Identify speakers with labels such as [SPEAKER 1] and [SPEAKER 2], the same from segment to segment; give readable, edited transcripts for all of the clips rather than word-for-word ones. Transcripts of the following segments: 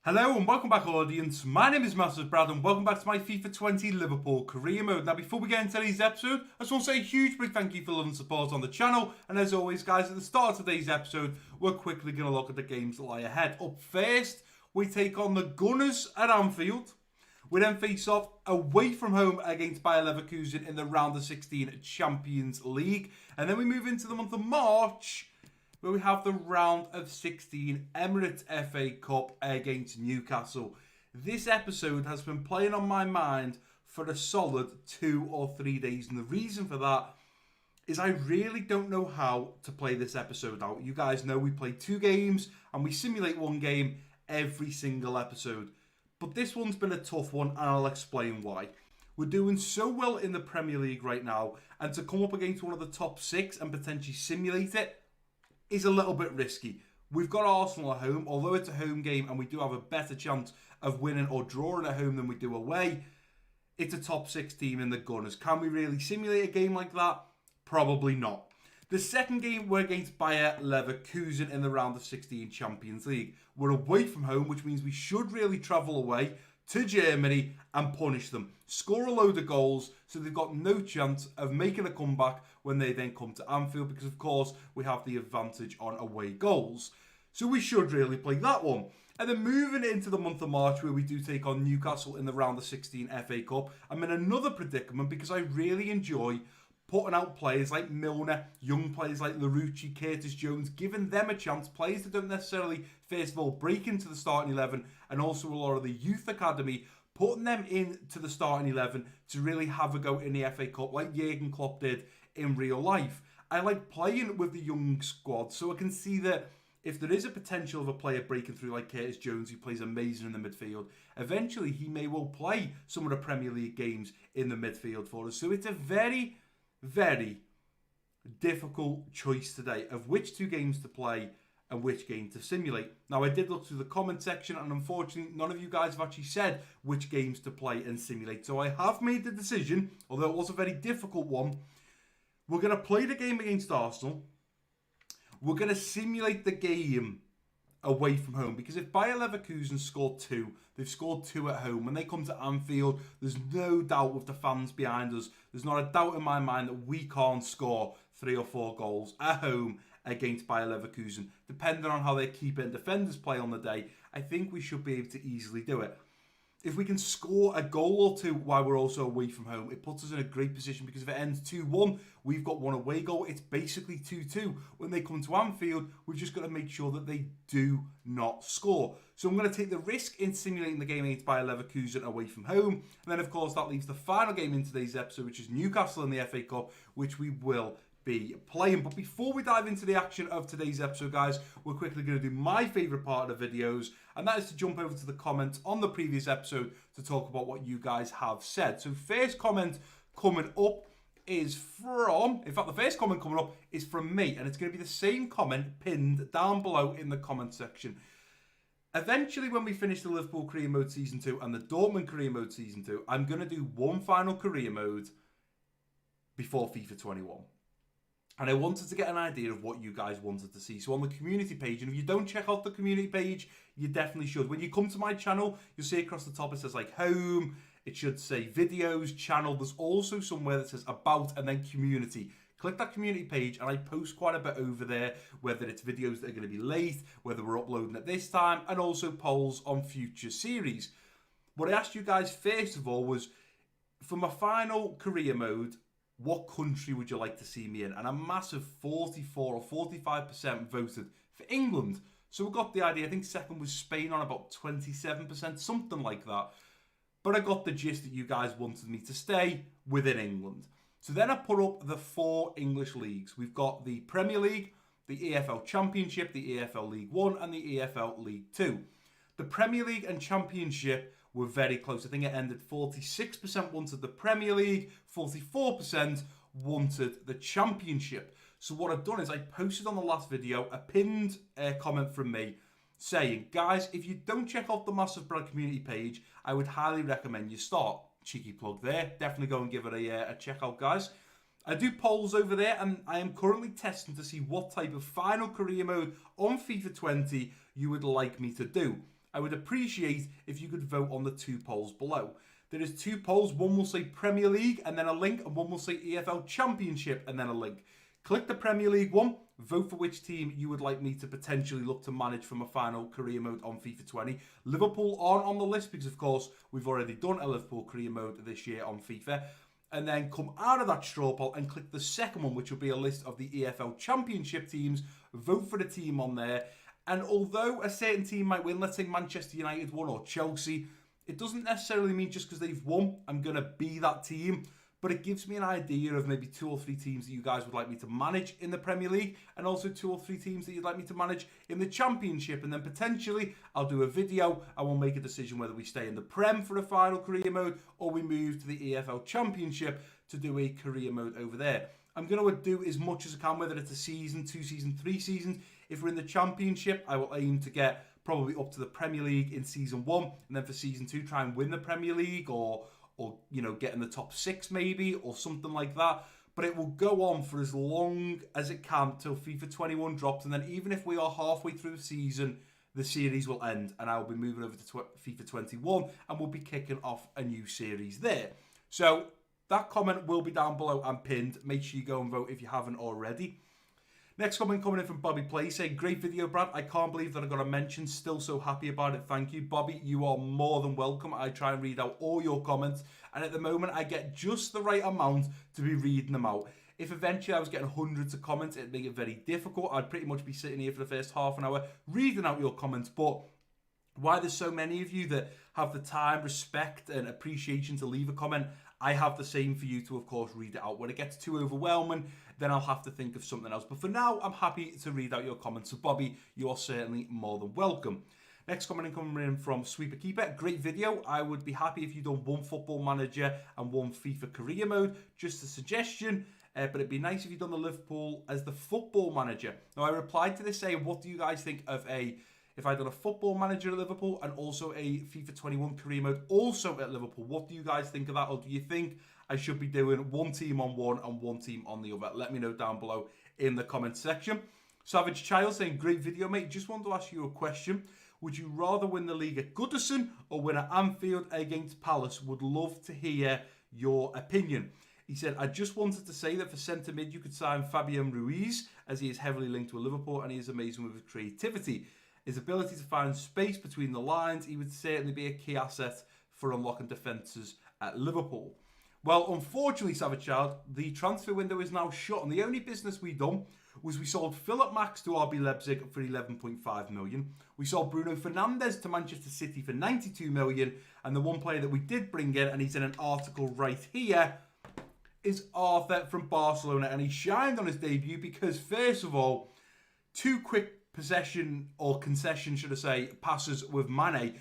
[SPEAKER 1] Hello and welcome back, audience. My name is MassiveBrad and welcome back to my FIFA 20 Liverpool career mode. Now, before we get into today's episode, I just want to say a huge big thank you for love and support on the channel. And as always, guys, at the start of today's episode, we're quickly going to look at the games that lie ahead. Up first, we take on the Gunners at Anfield. We then face off away from home against Bayer Leverkusen in the round of 16 Champions League. And then we move into the month of March, where we have the round of 16 Emirates FA Cup against Newcastle. This episode has been playing on my mind for a solid 2 or 3 days, and the reason for that is I really don't know how to play this episode out. You guys know we play 2 games and we simulate 1 game every single episode, but this one's been a tough one and I'll explain why. We're doing so well in the Premier League right now, and to come up against one of the top 6 and potentially simulate it is a little bit risky. We've got Arsenal at home, although it's a home game and we do have a better chance of winning or drawing at home than we do away. It's a top 6 team in the Gunners. Can we really simulate a game like that? Probably not. The second game, we're against Bayer Leverkusen in the round of 16 Champions League. We're away from home, which means we should really travel away to Germany and punish them. Score a load of goals so they've got no chance of making a comeback when they then come to Anfield, because of course we have the advantage on away goals. So we should really play that one. And then moving into the month of March, where we do take on Newcastle in the round of 16 FA Cup, I'm in another predicament because I really enjoy putting out players like Milner, young players like Larouci, Curtis Jones, giving them a chance, players that don't necessarily, first of all, break into the starting 11, and also a lot of the youth academy, putting them into the starting 11 to really have a go in the FA Cup like Jurgen Klopp did in real life. I like playing with the young squad, so I can see that if there is a potential of a player breaking through like Curtis Jones, who plays amazing in the midfield, eventually he may well play some of the Premier League games in the midfield for us. So it's a very difficult choice today of which 2 games to play and which game to simulate. Now, I did look through the comment section, and unfortunately none of you guys have actually said which games to play and simulate. So I have made the decision, although it was a very difficult one. We're going to play the game against Arsenal. We're going to simulate the game away from home, because if Bayer Leverkusen scored 2, they've scored 2 at home. When they come to Anfield, there's no doubt with the fans behind us, there's not a doubt in my mind that we can't score 3 or 4 goals at home against Bayer Leverkusen. Depending on how their keeper and defenders play on the day, I think we should be able to easily do it. If we can score a goal or 2 while we're also away from home, it puts us in a great position, because if it ends 2-1, we've got 1 away goal. It's basically 2-2. When they come to Anfield, we've just got to make sure that they do not score. So I'm going to take the risk in simulating the game against Bayer Leverkusen away from home. And then, of course, that leaves the final game in today's episode, which is Newcastle in the FA Cup, which we will be playing. But before we dive into the action of today's episode, guys, we're quickly going to do my favourite part of the videos, and that is to jump over to the comments on the previous episode to talk about what you guys have said. So first comment coming up is from, in fact, the first comment coming up is from me, and it's going to be the same comment pinned down below in the comment section. Eventually, when we finish the Liverpool Career Mode Season 2 and the Dortmund Career Mode Season 2, I'm going to do one final career mode before FIFA 21. And I wanted to get an idea of what you guys wanted to see. So on the community page, and if you don't check out the community page, you definitely should. When you come to my channel, you'll see across the top it says like home, it should say videos, channel. There's also somewhere that says about and then community. Click that community page and I post quite a bit over there, whether it's videos that are going to be late, whether we're uploading at this time, and also polls on future series. What I asked you guys first of all was, for my final career mode, what country would you like to see me in? And a massive 44 or 45% voted for England. So we got the idea. I think second was Spain on about 27%, something like that. But I got the gist that you guys wanted me to stay within England. So then I put up the 4 English leagues. We've got the Premier League, the EFL Championship, the EFL League 1 and the EFL League 2. The Premier League and Championship were very close. I think it ended 46% wanted the Premier League, 44% wanted the Championship. So what I've done is I posted on the last video a pinned comment from me saying, guys, if you don't check out the MassiveBrad community page, I would highly recommend you start. Cheeky plug there. Definitely go and give it a check out, guys. I do polls over there, and I am currently testing to see what type of final career mode on FIFA 20 you would like me to do. I would appreciate if you could vote on the 2 polls below. There is 2 polls. One will say Premier League and then a link, and one will say EFL Championship and then a link. Click the Premier League one, vote for which team you would like me to potentially look to manage from a final career mode on FIFA 20. Liverpool aren't on the list because, of course, we've already done a Liverpool career mode this year on FIFA. And then come out of that straw poll and click the second one, which will be a list of the EFL Championship teams. Vote for the team on there. And although a certain team might win, let's say Manchester United won or Chelsea, it doesn't necessarily mean just because they've won, I'm going to be that team. But it gives me an idea of maybe 2 or 3 teams that you guys would like me to manage in the Premier League, and also 2 or 3 teams that you'd like me to manage in the Championship. And then potentially I'll do a video and we'll make a decision whether we stay in the Prem for a final career mode or we move to the EFL Championship to do a career mode over there. I'm going to do as much as I can, whether it's a season, 2 seasons, 3 seasons. If we're in the Championship, I will aim to get probably up to the Premier League in season 1, and then for season 2 try and win the Premier League or you know, get in the top 6 maybe, or something like that. But it will go on for as long as it can till FIFA 21 drops, and then even if we are halfway through the season, the series will end, and I'll be moving over to FIFA 21, and we'll be kicking off a new series there. So that comment will be down below and pinned. Make sure you go and vote if you haven't already. Next comment coming in from Bobby Play saying, great video, Brad. I can't believe that I got a mention. Still so happy about it. Thank you. Bobby, you are more than welcome. I try and read out all your comments, and at the moment I get just the right amount to be reading them out. If eventually I was getting hundreds of comments, it'd make it very difficult. I'd pretty much be sitting here for the first half an hour reading out your comments, but why there's so many of you that have the time, respect and appreciation to leave a comment, I have the same for you to, of course, read it out. When it gets too overwhelming, then I'll have to think of something else. But for now, I'm happy to read out your comments. So, Bobby, you are certainly more than welcome. Next comment coming in from Sweeper Keeper. Great video. I would be happy if you'd done 1 Football Manager and 1 FIFA Career Mode. Just a suggestion. But it'd be nice if you'd done the Liverpool as the Football Manager. Now, I replied to this saying, what do you guys think of if I'd done a Football Manager at Liverpool and also a FIFA 21 Career Mode also at Liverpool? What do you guys think of that? Or do you think I should be doing 1 team on one and 1 team on the other? Let me know down below in the comment section. Savage Child saying, great video, mate. Just wanted to ask you a question. Would you rather win the league at Goodison or win at Anfield against Palace? Would love to hear your opinion. He said, I just wanted to say that for centre mid, you could sign Fabian Ruiz, as he is heavily linked to Liverpool and he is amazing with his creativity. His ability to find space between the lines, he would certainly be a key asset for unlocking defences at Liverpool. Well, unfortunately, Savage Child, the transfer window is now shut, and the only business we done was we sold Philip Max to RB Leipzig for 11.5 million. We sold Bruno Fernandes to Manchester City for 92 million, and the one player that we did bring in, and he's in an article right here, is Arthur from Barcelona, and he shined on his debut because, first of all, 2 quick possession, or concession should I say, passes with Mane.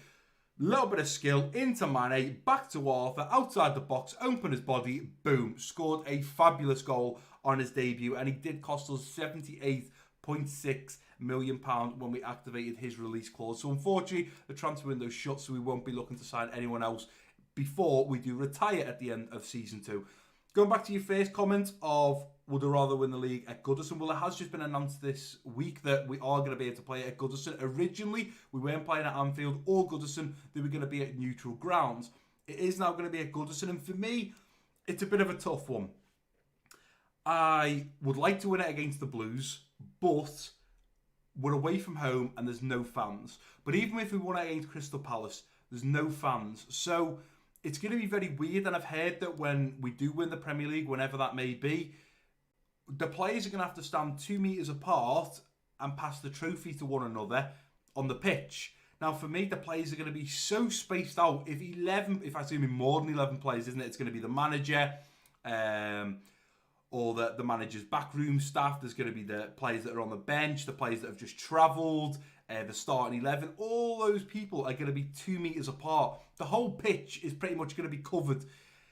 [SPEAKER 1] Little bit of skill into Mane, back to Arthur, outside the box, open his body, boom, scored a fabulous goal on his debut, and he did cost us £78.6 million when we activated his release clause. So unfortunately, the transfer window's shut, so we won't be looking to sign anyone else before we do retire at the end of Season 2. Going back to your first comment of would I rather win the league at Goodison? Well, it has just been announced this week that we are going to be able to play at Goodison. Originally, we weren't playing at Anfield or Goodison. They were going to be at neutral grounds. It is now going to be at Goodison, and for me, it's a bit of a tough one. I would like to win it against the Blues, but we're away from home and there's no fans. But even if we won it against Crystal Palace, there's no fans. So it's going to be very weird, and I've heard that when we do win the Premier League, whenever that may be, the players are going to have to stand 2 metres apart and pass the trophy to one another on the pitch. Now, for me, the players are going to be so spaced out. If I assume more than 11 players, isn't it? It's going to be the manager, or the manager's backroom staff. There's going to be the players that are on the bench, the players that have just travelled, the starting 11. All those people are going to be 2 metres apart. The whole pitch is pretty much going to be covered.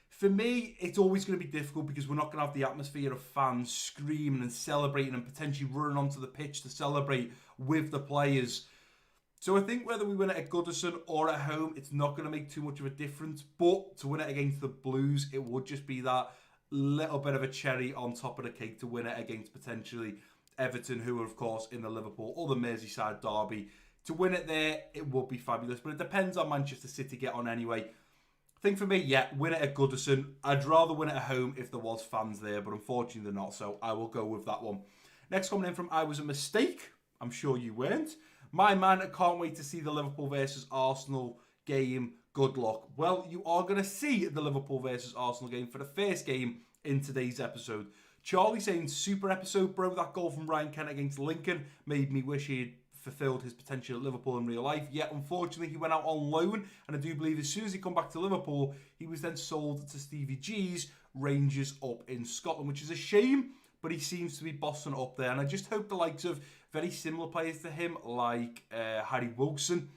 [SPEAKER 1] For me, it's always going to be difficult because we're not going to have the atmosphere of fans screaming and celebrating and potentially running onto the pitch to celebrate with the players. So I think whether we win it at Goodison or at home, it's not going to make too much of a difference. But to win it against the Blues, it would just be that little bit of a cherry on top of the cake to win it against potentially Everton, who are, of course, in the Liverpool or the Merseyside derby, To win it there, it would be fabulous. But it depends on Manchester City get on anyway. I think for me, yeah, win it at Goodison. I'd rather win it at home if there was fans there, but unfortunately they're not, so I will go with that one. Next coming in from I Was a Mistake. I'm sure you weren't. My man, can't wait to see the Liverpool versus Arsenal game. Good luck. Well, you are going to see the Liverpool versus Arsenal game for the first game in today's episode. Charlie saying, super episode, bro. That goal from Ryan Kent against Lincoln made me wish he'd fulfilled his potential at Liverpool in real life. Yet, unfortunately, he went out on loan, and I do believe as soon as he come back to Liverpool, he was then sold to Stevie G's Rangers up in Scotland, which is a shame, but he seems to be bossing up there. And I just hope the likes of very similar players to him, like Harry Wilson,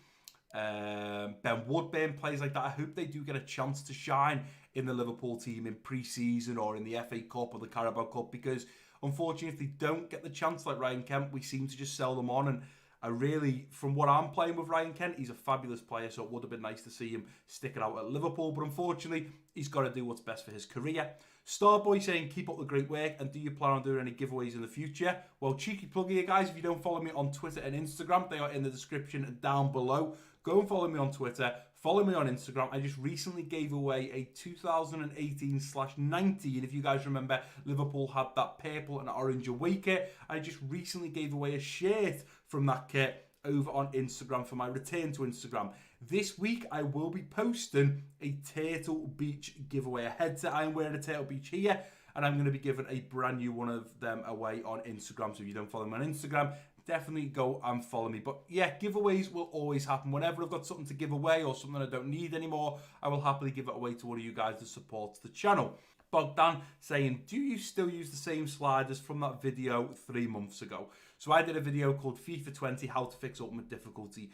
[SPEAKER 1] Ben Woodburn, players like that, I hope they do get a chance to shine in the Liverpool team in pre-season or in the FA Cup or the Carabao Cup, because unfortunately, if they don't get the chance like Ryan Kent, we seem to just sell them on. And I really, from what I'm playing with Ryan Kent, he's a fabulous player, so it would have been nice to see him stick it out at Liverpool, but unfortunately, he's got to do what's best for his career. Starboy saying, keep up the great work, and do you plan on doing any giveaways in the future? Well, cheeky plug here, guys. If you don't follow me on Twitter and Instagram, they are in the description down below. Go and follow me on Twitter. Follow me on Instagram. I just recently gave away a 2018/19. If you guys remember, Liverpool had that purple and orange away kit. I just recently gave away a shirt from that kit over on Instagram for my return to Instagram. This week, I will be posting a Turtle Beach giveaway. A headset. I'm wearing a Turtle Beach here, and I'm going to be giving a brand new one of them away on Instagram. So if you don't follow me on Instagram, definitely go and follow me. But yeah, giveaways will always happen. Whenever I've got something to give away or something I don't need anymore, I will happily give it away to one of you guys that supports the channel. Bogdan saying, do you still use the same sliders from that video 3 months ago? So I did a video called FIFA 20, how to fix ultimate difficulty.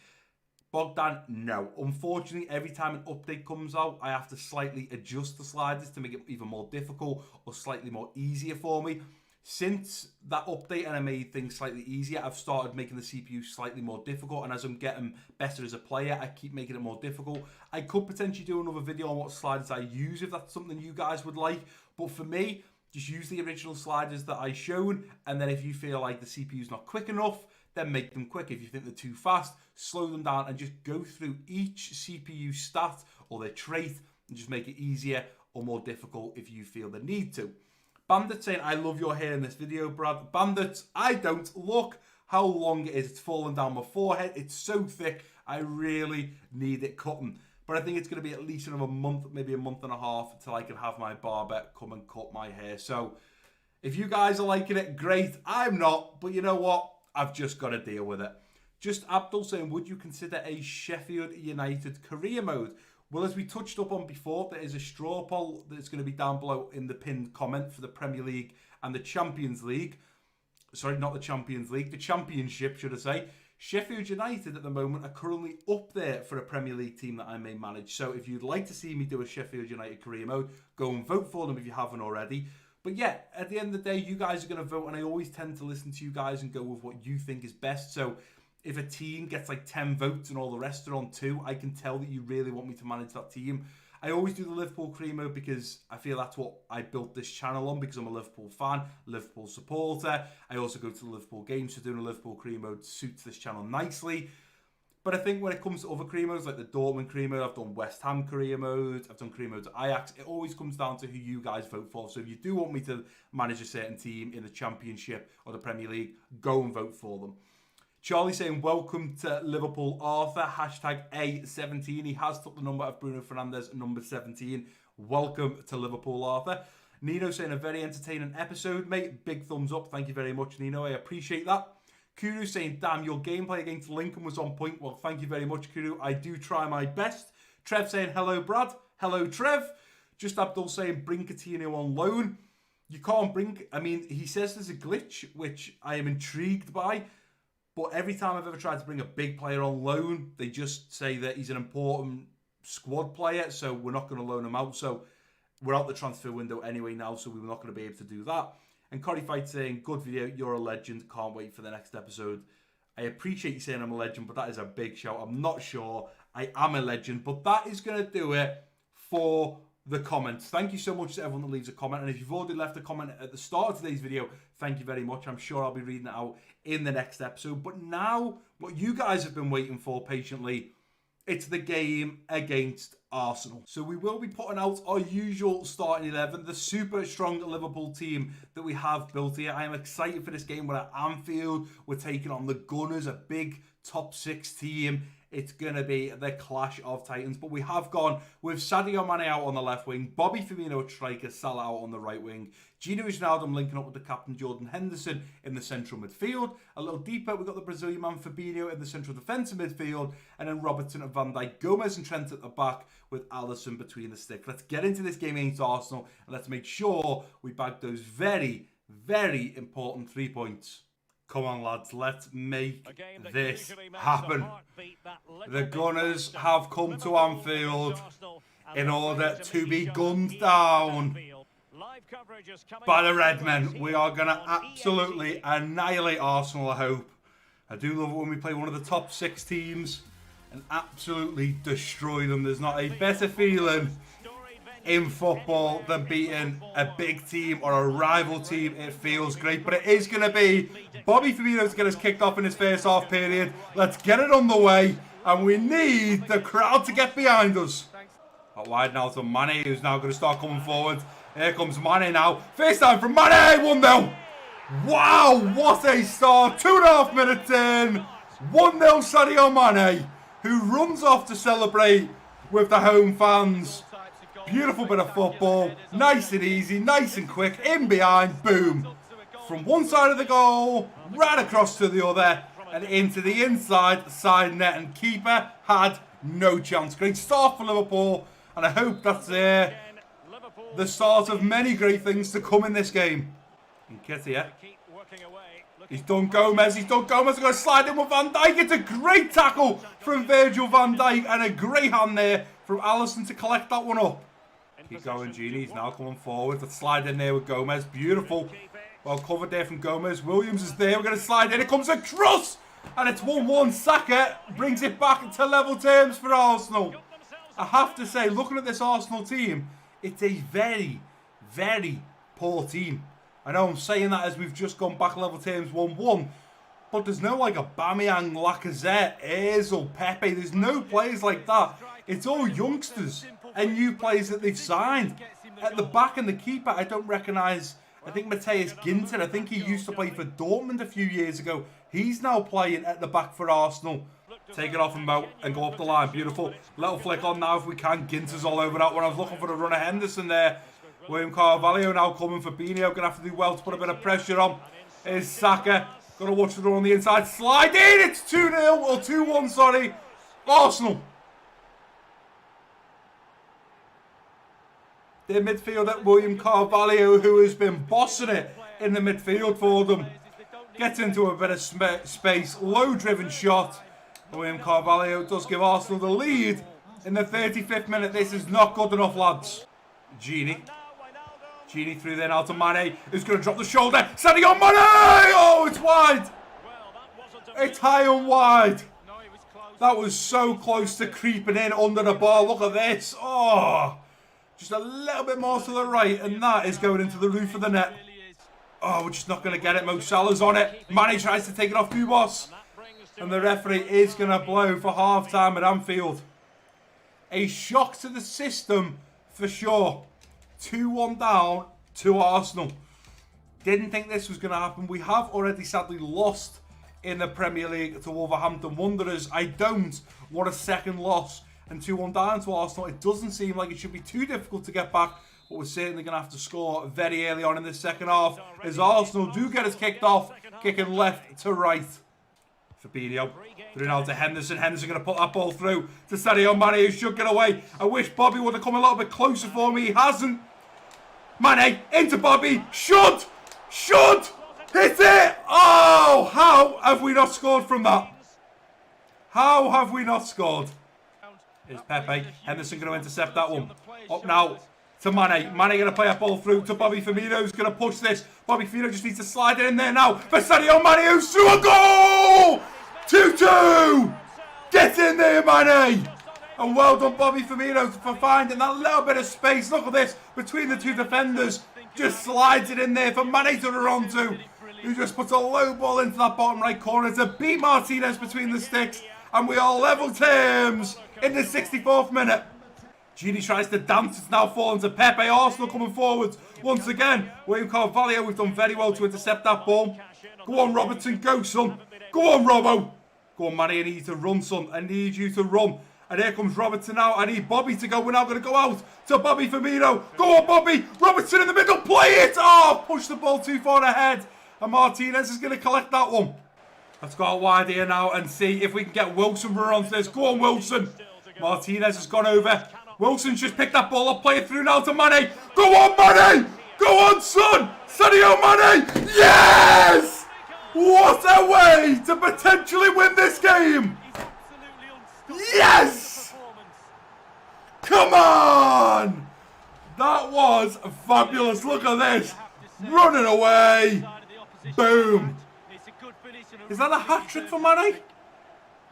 [SPEAKER 1] Bogdan, no. Unfortunately, every time an update comes out, I have to slightly adjust the sliders to make it even more difficult or slightly more easier for me. Since that update and I made things slightly easier, I've started making the CPU slightly more difficult, and as I'm getting better as a player, I keep making it more difficult. I could potentially do another video on what sliders I use if that's something you guys would like, but for me, just use the original sliders that I shown, and then if you feel like the CPU's not quick enough, then make them quick. If you think they're too fast, slow them down and just go through each CPU stat or their trait and just make it easier or more difficult if you feel the need to. Bandit saying, I love your hair in this video, Brad. Bandit, I don't. Look how long it is. It's falling down my forehead. It's so thick. I really need it cutting. But I think it's going to be at least another month, maybe a month and a half, until I can have my barber come and cut my hair. So if you guys are liking it, great. I'm not. But you know what? I've just got to deal with it. Just Abdul saying, would you consider a Sheffield United career mode? Well, as we touched up on before, there is a straw poll that's going to be down below in the pinned comment for the Premier League and the Champions League. Sorry, not the Champions League, the Championship, should I say. Sheffield United at the moment are currently up there for a Premier League team that I may manage. So if you'd like to see me do a Sheffield United career mode, go and vote for them if you haven't already. But yeah, at the end of the day, you guys are going to vote, and I always tend to listen to you guys and go with what you think is best. So if a team gets like 10 votes and all the rest are on 2, I can tell that you really want me to manage that team. I always do the Liverpool career mode because I feel that's what I built this channel on, because I'm a Liverpool fan, Liverpool supporter. I also go to the Liverpool games, so doing a Liverpool career mode suits this channel nicely. But I think when it comes to other career modes, like the Dortmund career mode, I've done West Ham career mode, I've done career modes at Ajax, it always comes down to who you guys vote for. So if you do want me to manage a certain team in the Championship or the Premier League, go and vote for them. Charlie saying, welcome to Liverpool Arthur, hashtag A17. He has took the number of Bruno Fernandes, number 17. Welcome to Liverpool Arthur. Nino saying, a very entertaining episode, mate. Big thumbs up. Thank you very much, Nino. I appreciate that. Kuru saying, damn, your gameplay against Lincoln was on point. Well, thank you very much, Kuru. I do try my best. Trev saying, hello, Brad. Hello, Trev. Just Abdul saying, bring Coutinho on loan. You can't bring... I mean, he says there's a glitch, which I am intrigued by. But every time I've ever tried to bring a big player on loan, they just say that he's an important squad player, so we're not going to loan him out. So we're out the transfer window anyway now, so we're not going to be able to do that. And Corey Fight saying, good video, you're a legend, can't wait for the next episode. I appreciate you saying I'm a legend, but that is a big shout. I'm not sure I am a legend, but that is going to do it for the comments. Thank you so much to everyone that leaves a comment. And if you've already left a comment at the start of today's video, thank you very much. I'm sure I'll be reading it out in the next episode. But now, what you guys have been waiting for patiently, it's the game against Arsenal. So we will be putting out our usual starting 11, the super strong Liverpool team that we have built here. I am excited for this game. We're at Anfield. We're taking on the Gunners, a big top 6 team. It's going to be the clash of titans. But we have gone with Sadio Mane out on the left wing, Bobby Firmino at striker, Salah out on the right wing, Gino Wijnaldum linking up with the captain Jordan Henderson in the central midfield. A little deeper, we've got the Brazilian man Fabinho in the central defensive midfield, and then Robertson and Van Dijk, Gomez and Trent at the back with Alisson between the sticks. Let's get into this game against Arsenal, and let's make sure we bag those very, very important 3 points. Come on, lads, let's make this happen. The Gunners have come to Anfield in order to be gunned down by the Redmen. We are going to absolutely annihilate Arsenal, I hope. I do love it when we play one of the top 6 teams and absolutely destroy them. There's not a better feeling in football than beating a big team or a rival team. It feels great, but it is going to be Bobby Firmino to get us kicked off in his first half period. Let's get it on the way, and we need the crowd to get behind us. Out wide now to Mane, who's now going to start coming forward. Here comes Mane now. First time from Mane, 1-0. Wow, what a start. 2.5 minutes in. 1-0 Sadio Mane, who runs off to celebrate with the home fans. Beautiful bit of football, nice and easy, nice and quick, in behind, boom. From one side of the goal, right across to the other, and into the inside side net, and keeper had no chance. Great start for Liverpool, and I hope that's the start of many great things to come in this game. Nketiah. He's done Gomez, He's going to slide in with Van Dijk. It's a great tackle from Virgil van Dijk, and a great hand there from Alisson to collect that one up. Keep going, Genie. He's now coming forward. Let's slide in there with Gomez. Beautiful. Well covered there from Gomez. Williams is there. We're going to slide in. It comes a cross. And it's 1-1. Saka brings it back to level terms for Arsenal. I have to say, looking at this Arsenal team, it's a very, very poor team. I know I'm saying that as we've just gone back level terms 1-1. But there's no like Aubameyang, Lacazette, Ozil, Pepe. There's no players like that. It's all youngsters and new players that they've signed. At the back and the keeper, I don't recognise. I think Matthias Ginter. I think he used to play for Dortmund a few years ago. He's now playing at the back for Arsenal. Take it off and go up the line. Beautiful. Little flick on now if we can. Ginter's all over that one. I was looking for the run of Henderson there. William Carvalho now coming for Fabinho. Going to have to do well to put a bit of pressure on. Here's Saka. Got to watch the run on the inside. Slide in. It's 2-0 or 2-1, sorry. Arsenal. Their midfielder, William Carvalho, who has been bossing it in the midfield for them. Gets into a bit of space. Low-driven shot. William Carvalho does give Arsenal the lead in the 35th minute. This is not good enough, lads. Genie through there now to Mane, who's going to drop the shoulder. Sadio Mane! Oh, it's wide. It's high and wide. That was so close to creeping in under the bar. Look at this. Oh, just a little bit more to the right, and that is going into the roof of the net. Oh, we're just not going to get it. Mo Salah's on it. Mane tries to take it off Dubos. And the referee is going to blow for half-time at Anfield. A shock to the system for sure. 2-1 down to Arsenal. Didn't think this was going to happen. We have already sadly lost in the Premier League to Wolverhampton Wanderers. I don't want a second loss. And 2-1 down to Arsenal. It doesn't seem like it should be too difficult to get back. But we're certainly going to have to score very early on in the second half. As Arsenal do get us kicked off. Kicking left to right. Fabinho through now to Henderson. Henderson going to put that ball through to Sadio Mane, who should get away. I wish Bobby would have come a little bit closer for me. He hasn't. Mane into Bobby. Should hit it. Oh, how have we not scored from that? How have we not scored? Here's Pepe. Henderson going to intercept that one. Up now to Mane. Mane going to play a ball through to Bobby Firmino, who's going to push this. Bobby Firmino just needs to slide it in there now for Sadio Mane, who's through a goal! 2-2! Get in there, Mane! And well done, Bobby Firmino, for finding that little bit of space. Look at this, between the two defenders. Just slides it in there for Mane to run onto, who just puts a low ball into that bottom right corner to beat Martinez between the sticks. And we are level terms in the 64th minute. Gini tries to dance. It's now fallen to Pepe. Arsenal coming forwards once again. William Carvalho, we've done very well to intercept that ball. Go on, Robertson. Go, son. Go on, Robbo. Go on, Manny. I need you to run, son. I need you to run. And here comes Robertson now. I need Bobby to go. We're now going to go out to Bobby Firmino. Go on, Bobby. Robertson in the middle. Play it. Oh, push the ball too far ahead. And Martinez is going to collect that one. Let's go out wide here now and see if we can get Wilson running onto this. Go on, Wilson. Martinez has gone over. Wilson's just picked that ball up. Play it through now to Mane. Go on, Mane. Go on, son. Sadio Mane. Yes! What a way to potentially win this game. Yes! Come on! That was fabulous. Look at this. Running away. Boom. Is that a hat-trick for Mane?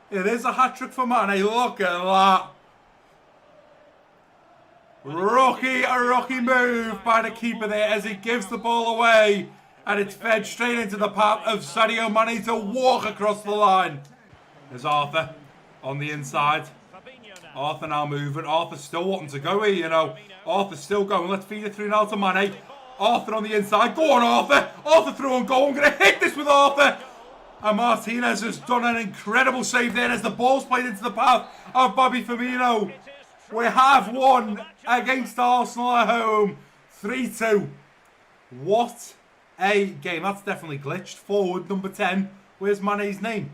[SPEAKER 1] It is a hat-trick for Mane. Look at that. Rocky move by the keeper there as he gives the ball away. And it's fed straight into the path of Sadio Mane to walk across the line. There's Arthur on the inside. Arthur now moving. Arthur's still wanting to go here, you know. Arthur's still going. Let's feed it through now to Mane. Arthur on the inside. Go on, Arthur. Arthur through on goal. I'm going to hit this with Arthur. And Martinez has done an incredible save there as the ball's played into the path of Bobby Firmino. We have won against Arsenal at home. 3-2. What a game. That's definitely glitched. Forward number 10. Where's Mane's name?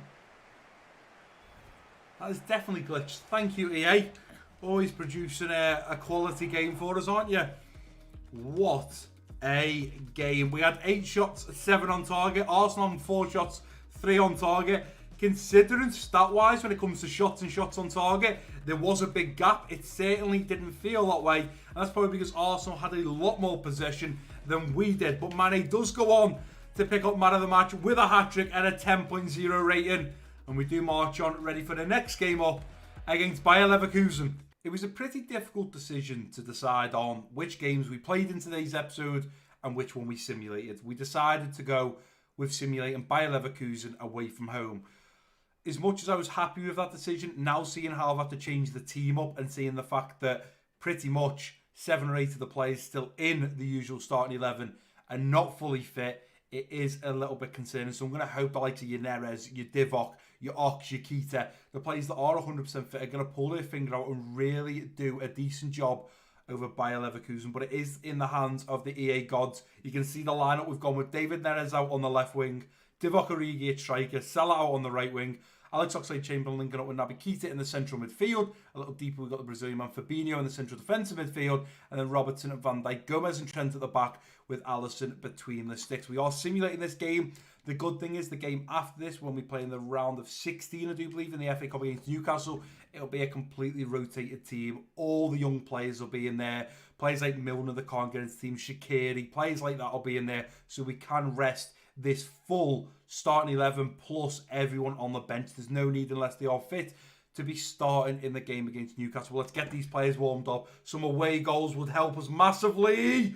[SPEAKER 1] That is definitely glitched. Thank you, EA. Always producing a quality game for us, aren't you? What a game. We had 8 shots, 7 on target. Arsenal on 4 shots, 3 on target. Considering stat-wise when it comes to shots and shots on target, there was a big gap. It certainly didn't feel that way. And that's probably because Arsenal had a lot more possession than we did. But Mane does go on to pick up man of the match with a hat-trick and a 10.0 rating. And we do march on, ready for the next game up against Bayer Leverkusen. It was a pretty difficult decision to decide on which games we played in today's episode and which one we simulated. We decided to go with simulating Bayer Leverkusen away from home. As much as I was happy with that decision, now seeing how I've had to change the team up and seeing the fact that pretty much 7 or 8 of the players still in the usual starting 11 and not fully fit, it is a little bit concerning. So I'm going to hope the likes of your Neres, your Divock, your Ox, your Keita, the players that are 100% fit are going to pull their finger out and really do a decent job over Bayer Leverkusen. But it is in the hands of the EA gods. You can see the lineup. We've gone with David Neres out on the left wing, Divock Origi at striker, Salah out on the right wing, Alex Oxlade-Chamberlain linking up with Naby Keita in the central midfield. A little deeper, we've got the Brazilian man Fabinho in the central defensive midfield. And then Robertson and Van Dijk, Gomez and Trent at the back with Alisson between the sticks. We are simulating this game. The good thing is the game after this, when we play in the round of 16, I do believe, in the FA Cup against Newcastle, it'll be a completely rotated team. All the young players will be in there. Players like Milner that can't get into the team, Shaqiri, players like that will be in there. So we can rest this full starting 11 plus everyone on the bench. There's no need, unless they are fit, to be starting in the game against Newcastle. Let's get these players warmed up. Some away goals would help us massively.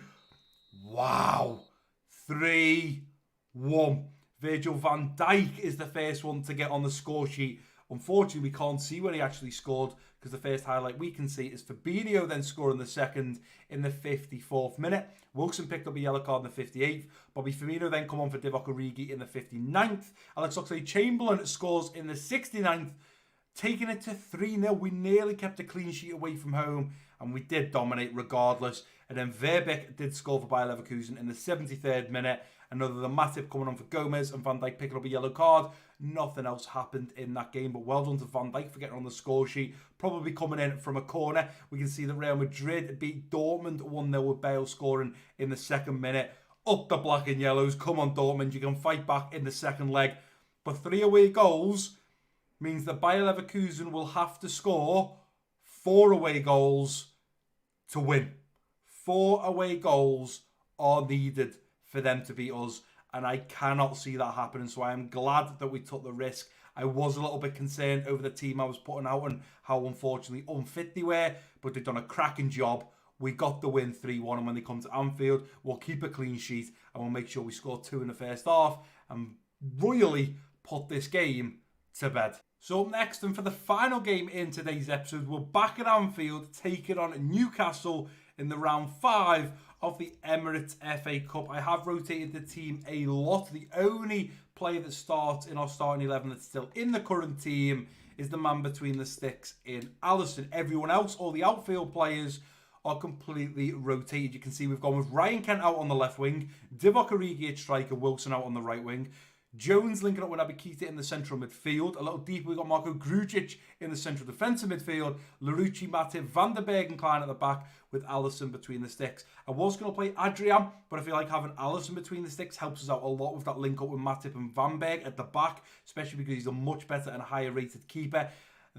[SPEAKER 1] Wow. 3-1. Virgil van Dijk is the first one to get on the score sheet. Unfortunately, we can't see when he actually scored, because the first highlight we can see is Fabinho then scoring the second in the 54th minute. Wilson picked up a yellow card in the 58th. Bobby Firmino then come on for Divock Origi in the 59th. Alex Oxlade-Chamberlain scores in the 69th, taking it to 3-0. We nearly kept a clean sheet away from home, and we did dominate regardless. And then Verbeek did score for Bayer Leverkusen in the 73rd minute. Another than Matip coming on for Gomez, and Van Dijk picking up a yellow card. Nothing else happened in that game, but well done to Van Dijk for getting on the score sheet. Probably coming in from a corner. We can see that Real Madrid beat Dortmund 1-0 with Bale scoring in the 2nd minute. Up the black and yellows. Come on, Dortmund. You can fight back in the second leg. But 3 away goals means that Bayer Leverkusen will have to score 4 away goals to win. 4 away goals are needed for them to beat us, and I cannot see that happening. So I am glad that we took the risk I was a little bit concerned over the team I was putting out and how unfortunately unfit they were, but they've done a cracking job. We got the win 3-1, and when they come to Anfield, we'll keep a clean sheet and we'll make sure we score 2 in the first half and royally put this game to bed. So up next, and for the final game in today's episode, we're back at Anfield taking on Newcastle in the round 5 of the Emirates FA Cup. I have rotated the team a lot. The only player that starts in our starting 11 that's still in the current team is the man between the sticks in Alisson. Everyone else, all the outfield players, are completely rotated. You can see we've gone with Ryan Kent out on the left wing, Divock Origi at striker, Wilson out on the right wing, Jones linking up with Naby Keita in the central midfield. A little deeper, we've got Marco Grujic in the central defensive midfield. Larouci, Matip, Van der Berg and Klein at the back with Alisson between the sticks. I was going to play Adrian, but I feel like having Alisson between the sticks helps us out a lot with that link up with Matip and Van Berg at the back, especially because he's a much better and higher rated keeper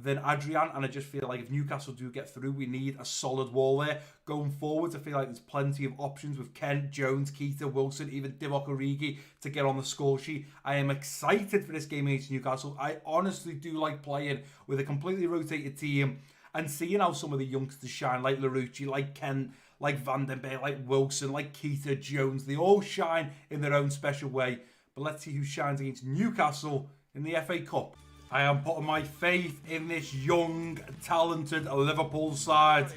[SPEAKER 1] than Adrian, and I just feel like if Newcastle do get through, we need a solid wall there. Going forwards, I feel like there's plenty of options with Kent, Jones, Keita, Wilson, even Divock Origi to get on the score sheet. I am excited for this game against Newcastle. I honestly do like playing with a completely rotated team and seeing how some of the youngsters shine, like Larouci, like Kent, like Van den Berg, like Wilson, like Keita, Jones. They all shine in their own special way. But let's see who shines against Newcastle in the FA Cup. I am putting my faith in this young, talented Liverpool side.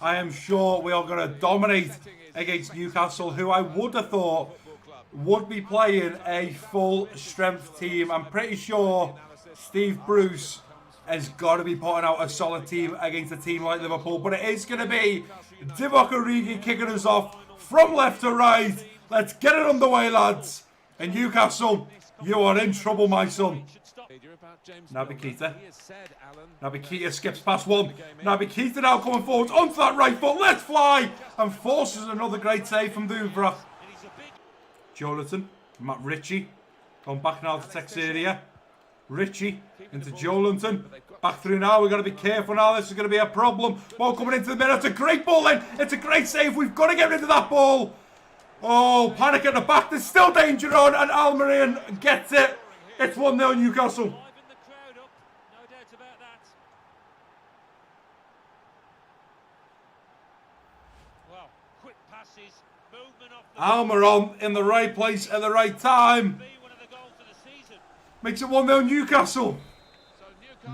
[SPEAKER 1] I am sure we are going to dominate against Newcastle, who I would have thought would be playing a full-strength team. I'm pretty sure Steve Bruce has got to be putting out a solid team against a team like Liverpool. But it is going to be Divock Origi kicking us off from left to right. Let's get it underway, lads. And Newcastle, you are in trouble, my son. Naby Keita. Naby Keita skips past one. Naby Keita now coming forward onto that right foot. Let's fly! And forces another great save from Dubravka. Joelinton. Matt Ritchie. Going back now to Texeria. Ritchie into Joelinton. Back through now. We've got to be careful now. This is going to be a problem. Ball coming into the middle. It's a great ball in. It's a great save. We've got to get rid of that ball. Oh, panic at the back. There's still danger on. And Almiron gets it. It's 1-0 Newcastle. Almiron in the right place at the right time. Makes it 1-0 Newcastle.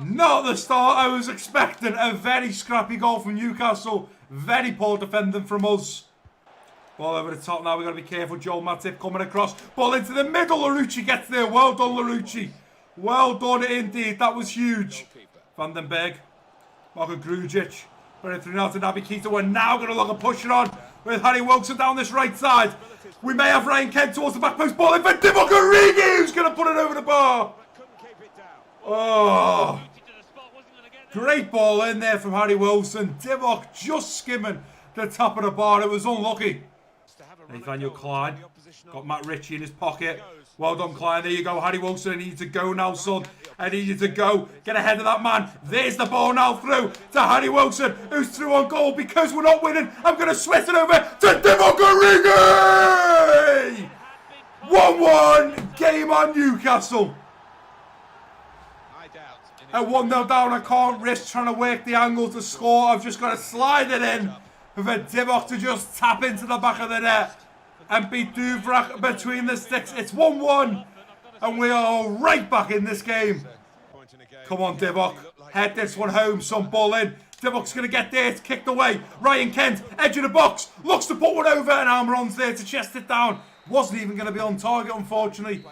[SPEAKER 1] Not the start I was expecting. A very scrappy goal from Newcastle. Very poor defending from us. Ball over the top now. We've got to be careful. Joel Matip coming across. Ball into the middle. Larouci gets there. Well done, Larouci. Well done indeed. That was huge. Van den Berg. Marco Grujic. Running through now to Naby Keita. We're now going to look at pushing on with Harry Wilson down this right side. We may have Ryan Kent towards the back post. Ball in for Divock Origi, who's going to put it over the bar. Oh. Great ball in there from Harry Wilson. Divock just skimming the top of the bar. It was unlucky. Nathaniel Klein. Got Matt Ritchie in his pocket. Well done, Klein. There you go, Harry Wilson. I need you to go now, son. I need you to go. Get ahead of that man. There's the ball now through to Harry Wilson, who's through on goal because we're not winning. I'm going to sweat it over to Divock Origi! 1-1. Game on Newcastle. At 1-0 down, I can't risk trying to work the angle to score. I've just got to slide it in for Divock to just tap into the back of the net and beat Dubravka between the sticks. It's 1-1 and we are right back in this game. Come on, Divock. Head this one home. Some ball in. Divock's going to get there. It's kicked away. Ryan Kent, edge of the box. Looks to put one over and Almiron's there to chest it down. Wasn't even going to be on target, unfortunately.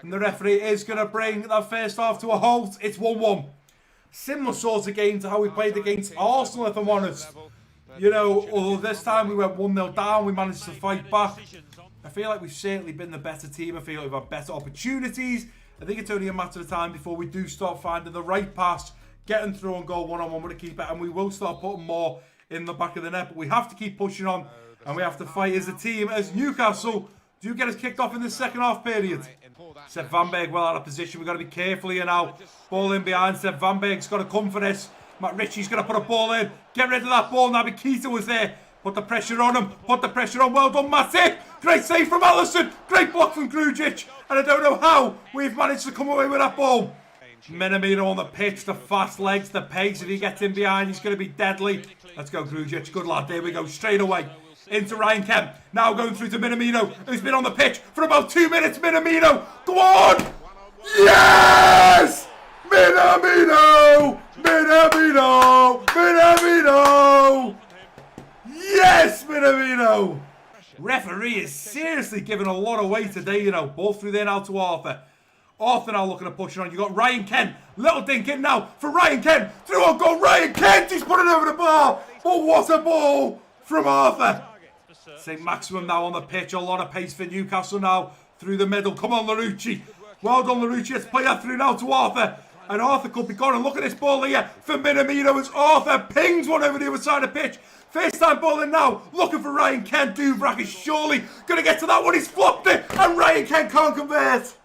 [SPEAKER 1] And the referee is going to bring that first half to a halt. It's 1-1. Similar sort of game to how we played against Arsenal, if I'm honest. You know, although this time we went 1-0 down, we managed to fight back. I feel like we've certainly been the better team. I feel like we've had better opportunities. I think it's only a matter of time before we do start finding the right pass, getting through and goal one-on-one with the keeper, and we will start putting more in the back of the net. But we have to keep pushing on, and we have to fight as a team, as Newcastle do get us kicked off in the second half period. Seb Van Berg well out of position. We've got to be careful here now. Ball in behind. Seb Van Berg's got to come for this. Matt Ritchie's going to put a ball in. Get rid of that ball. Naby Keita was there. Put the pressure on him. Put the pressure on. Well done, Matip. Great save from Alisson. Great block from Grujic. And I don't know how we've managed to come away with that ball. Minamino on the pitch, the fast legs, the pace. If he gets in behind, he's going to be deadly. Let's go, Grujic. Good lad. There we go. Straight away into Ryan Kemp. Now going through to Minamino, who's been on the pitch for about 2 minutes. Minamino. Go on. Yes! Minamino! Minamino! Minamino! Yes, Minamino! Referee is seriously giving a lot away today, you know. Ball through there now to Arthur. Arthur now looking at pushing on. You got Ryan Kent. Little dink in now for Ryan Kent. Through on goal. Ryan Kent. He's put it over the bar. But what a ball from Arthur. St. Maximum now on the pitch. A lot of pace for Newcastle now. Through the middle. Come on, Larucci. Well done, Larucci. Let's play that through now to Arthur. And Arthur could be gone. And look at this ball here for Minamino as Arthur pings one over the other side of the pitch. First time ball in now. Looking for Ryan Kent. Duvrak is surely going to get to that one. He's flopped it. And Ryan Kent can't convert.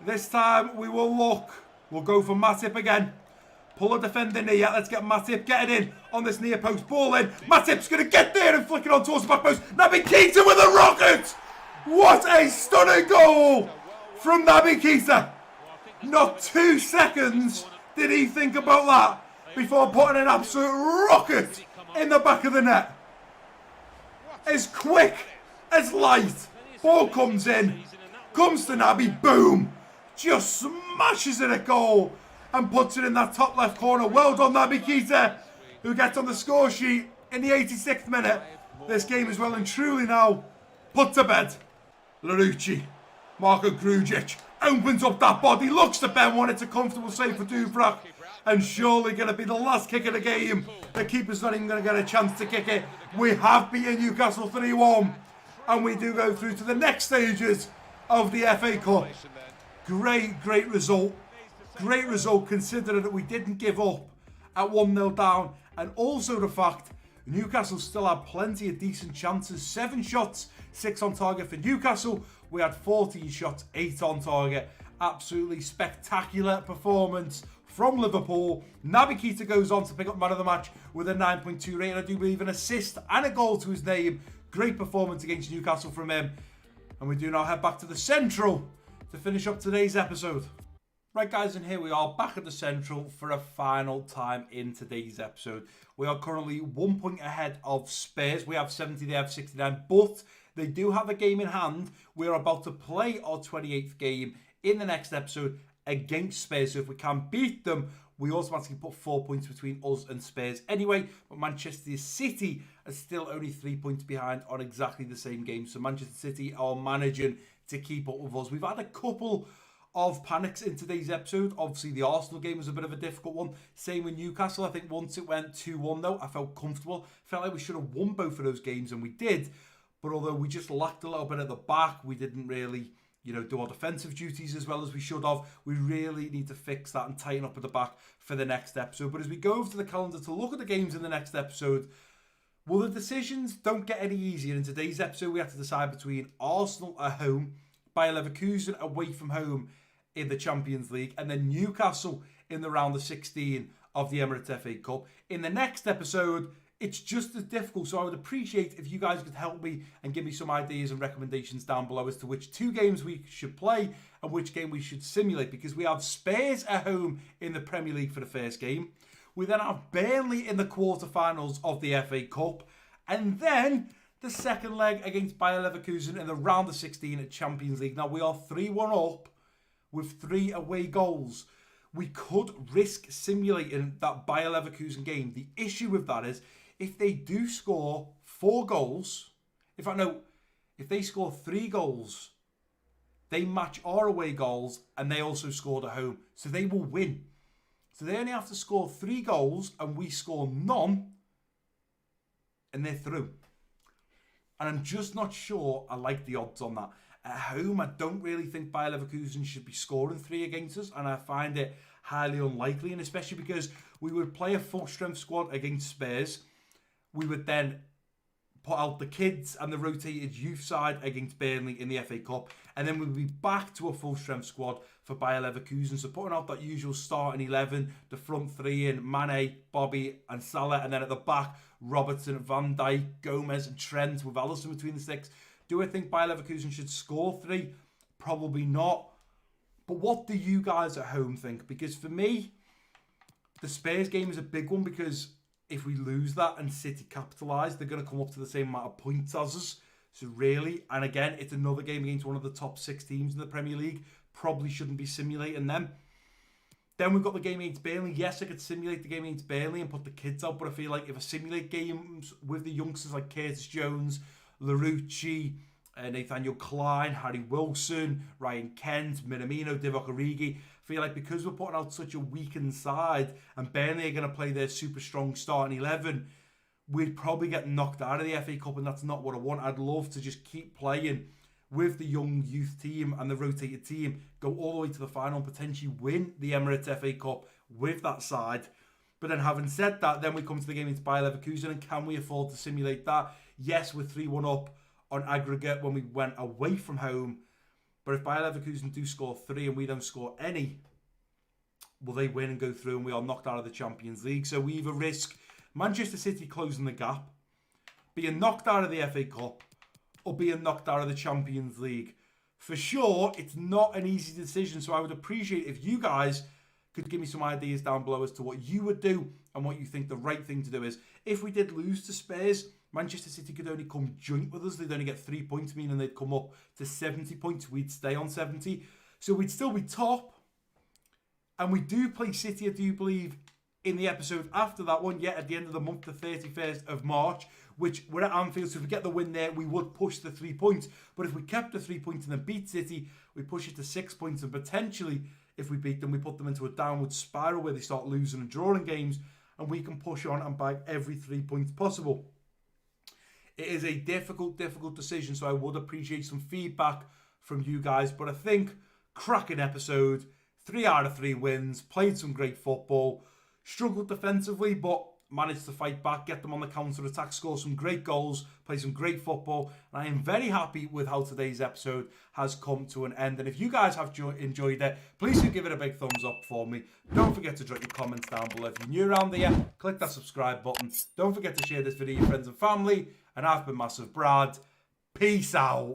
[SPEAKER 1] This time we will look. We'll go for Matip again. Pull a defender near. Let's get Matip getting in on this near post. Ball in. Matip's going to get there and flick it on towards the back post. Naby Keita with a rocket. What a stunning goal from Naby Keita. Not 2 seconds did he think about that before putting an absolute rocket in the back of the net. As quick as light. Ball comes in. Comes to Naby. Boom. Just smashes it a goal and puts it in that top left corner. Well done, Naby Keita, who gets on the score sheet in the 86th minute. This game is well and truly now put to bed. Larucci, Marko Grujic opens up that body, looks to Ben one. It's a comfortable save for Duvrak, and surely going to be the last kick of the game. The keeper's not even going to get a chance to kick it. We have beaten Newcastle 3-1, and we do go through to the next stages of the FA Cup. Great result. Great result considering that we didn't give up at 1-0 down. And also the fact Newcastle still had plenty of decent chances. 7 shots, 6 on target for Newcastle. We had 14 shots, 8 on target. Absolutely spectacular performance from Liverpool. Naby Keita goes on to pick up man of the match with a 9.2 rating. I do believe an assist and a goal to his name. Great performance against Newcastle from him. And we do now head back to the Central to finish up today's episode. Right guys, and here we are back at the Central for a final time in today's episode. We are currently 1 point ahead of Spurs. We have 70, they have 69, but they do have a game in hand. We're about to play our 28th game in the next episode against Spurs. So if we can beat them, we automatically put 4 points between us and Spurs anyway. But Manchester City are still only 3 points behind on exactly the same game. So Manchester City are managing to keep up with us. We've had a couple of panics in today's episode. Obviously, the Arsenal game was a bit of a difficult one. Same with Newcastle. I think once it went 2-1 though, I felt comfortable. Felt like we should have won both of those games, and we did. But although we just lacked a little bit at the back, we didn't really, do our defensive duties as well as we should have. We really need to fix that and tighten up at the back for the next episode. But as we go over to the calendar to look at the games in the next episode, well, the decisions don't get any easier. In today's episode, we have to decide between Arsenal at home, Bayer Leverkusen away from home in the Champions League, and then Newcastle in the round of 16 of the Emirates FA Cup. In the next episode, it's just as difficult, so I would appreciate if you guys could help me and give me some ideas and recommendations down below as to which 2 games we should play and which game we should simulate, because we have Spurs at home in the Premier League for the first game. We then have Burnley in the quarterfinals of the FA Cup, and then the second leg against Bayer Leverkusen in the round of 16 at Champions League. Now, we are 3-1 up with 3 away goals. We could risk simulating that Bayer Leverkusen game. The issue with that is, if they do score 4 goals, if they score 3 goals, they match our away goals and they also scored at home. So they will win. So they only have to score 3 goals and we score none, and they're through. And I'm just not sure I like the odds on that. At home, I don't really think Bayer Leverkusen should be scoring 3 against us, and I find it highly unlikely, and especially because we would play a full-strength squad against Spurs. We would then put out the kids and the rotated youth side against Burnley in the FA Cup, and then we'd be back to a full-strength squad for Bayer Leverkusen. So putting out that usual starting 11, the front 3 in Mane, Bobby and Salah, and then at the back, Robertson, Van Dijk, Gomez and Trent with Alisson between the sticks. Do I think Bayer Leverkusen should score 3? Probably not. But what do you guys at home think? Because for me, the Spurs game is a big one, because if we lose that and City capitalise, they're going to come up to the same amount of points as us. So really, and again, it's another game against one of the top 6 teams in the Premier League. Probably shouldn't be simulating them. Then we've got the game against Burnley. Yes, I could simulate the game against Burnley and put the kids out, but I feel like if I simulate games with the youngsters like Curtis Jones, Larouci, Nathaniel Klein, Harry Wilson, Ryan Kent, Minamino, Divock Origi, I feel like because we're putting out such a weakened side and Burnley are going to play their super strong starting 11, we'd probably get knocked out of the FA Cup, and that's not what I want. I'd love to just keep playing with the young youth team and the rotated team, go all the way to the final and potentially win the Emirates FA Cup with that side. But then having said that, then we come to the game against Bayer Leverkusen, and can we afford to simulate that? Yes, we're 3-1 up on aggregate when we went away from home. But if Bayer Leverkusen do score 3 and we don't score any, will they win and go through and we are knocked out of the Champions League? So we either risk Manchester City closing the gap, being knocked out of the FA Cup, or being knocked out of the Champions League. For sure, it's not an easy decision, so I would appreciate if you guys could give me some ideas down below as to what you would do and what you think the right thing to do is. If we did lose to Spurs, Manchester City could only come joint with us. They'd only get 3 points, meaning they'd come up to 70 points. We'd stay on 70. So we'd still be top. And we do play City, I do believe, in the episode after that one, yet at the end of the month, the 31st of March, which we're at Anfield, so if we get the win there, we would push the 3 points. But if we kept the 3 points and then beat City, we push it to 6 points, and potentially, if we beat them, we put them into a downward spiral where they start losing and drawing games, and we can push on and bag every 3 points possible. It is a difficult decision, so I would appreciate some feedback from you guys. But I think, cracking episode, 3 out of 3 wins, played some great football, struggled defensively, but managed to fight back, get them on the counter-attack, score some great goals, play some great football. And I am very happy with how today's episode has come to an end. And if you guys have enjoyed it, please do give it a big thumbs up for me. Don't forget to drop your comments down below. If you're new around here, click that subscribe button. Don't forget to share this video with your friends and family. And I've been MassiveBrad. Peace out.